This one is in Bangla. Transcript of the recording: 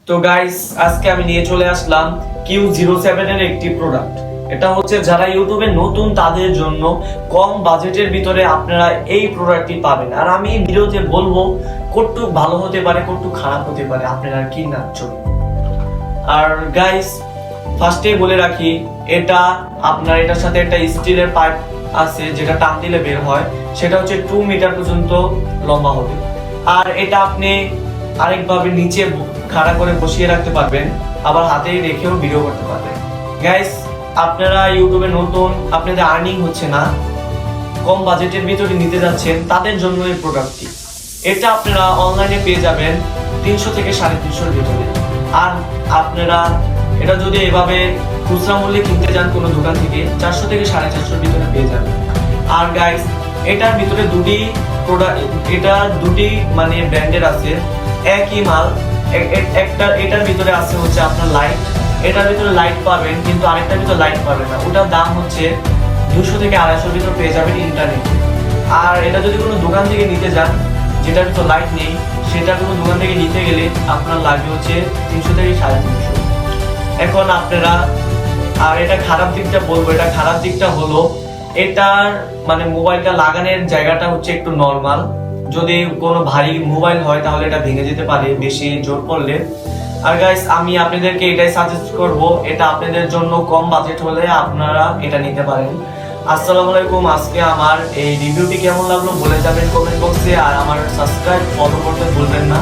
তো গাইস আজকে আমি নিয়ে চলে আসলাম Q07 এর একটি প্রোডাক্ট। এটা হচ্ছে যারা ইউটিউবে নতুন তাদের জন্য কম বাজেটের ভিতরে আপনারা এই প্রোডাক্টটি পাবেন। আর আমি এই ভিডিওতে বলবো কতটুকু ভালো হতে পারে কতটুকু খারাপ হতে পারে আপনারা কি না চলুন। আর গাইস ফার্স্টেই বলে রাখি এটা আপনার এটার সাথে একটা স্টিলের পাইপ আছে যেটা টান দিলে বের হয়, সেটা হচ্ছে 2 মিটার পর্যন্ত লম্বা হবে। আর এটা আপনি আরেকভাবে নিচে খাড়া করে বসিয়ে রাখতে পারবেন, আবার হাতে রেখেও ভিডিও করতে পারবেন। গাইস আপনারা ইউটিউবে নতুন, আপনাদের আর্নিং হচ্ছে না, কম বাজেটের ভিতরে নিতে যাচ্ছেন, তাদের জন্য এই প্রোডাক্টটি। এটা আপনারা অনলাইনে পেয়ে যাবেন 300 থেকে 350 ভিতরে। আর আপনারা এটা যদি এভাবে খুচরা মূল্যে কিনতে যান কোনো দোকান থেকে 400 থেকে 450 ভিতরে পেয়ে যাবেন। আর গাইস এটার ভিতরে দুটি প্রোডাক্ট, এটা দুটি মানে ব্র্যান্ডের আছে, একই মাল। একটা এটার ভিতরে আছে হচ্ছে আপনার লাইট, এটার ভিতরে লাইট পাবেন কিন্তু আরেকটার ভিতরে লাইট পাবেন না, ওটার দাম হচ্ছে 200 থেকে 250 ভিতরে পেয়ে যাবেন ইন্টারনেটে। আর এটা যদি কোনো দোকান থেকে নিতে যান যেটার ভিতরে লাইট নেই, সেটা কোনো দোকান থেকে নিতে গেলে আপনার লাগবে হচ্ছে 300 থেকে 350। এখন আপনারা, আর এটা খারাপ দিকটা বলবো, এটা খারাপ দিকটা হলো এটার মানে মোবাইলটা লাগানোর জায়গাটা হচ্ছে একটু নরমাল। যদি কোনো ভারী মোবাইল হয় তাহলে এটা ভেঙে যেতে পারে বেশি জোর পড়লে। আর গাইস আমি আপনাদেরকে এটাই সাজেস্ট করব, এটা আপনাদের জন্য কম বাজেট হলে আপনারা এটা নিতে পারেন। আসসালামু আলাইকুম। আজকে আমার এই রিভিউটি কেমন লাগলো বলে যাবেন কমেন্ট বক্সে, আর আমার সাবস্ক্রাইব ফলো করতে ভুলবেন না।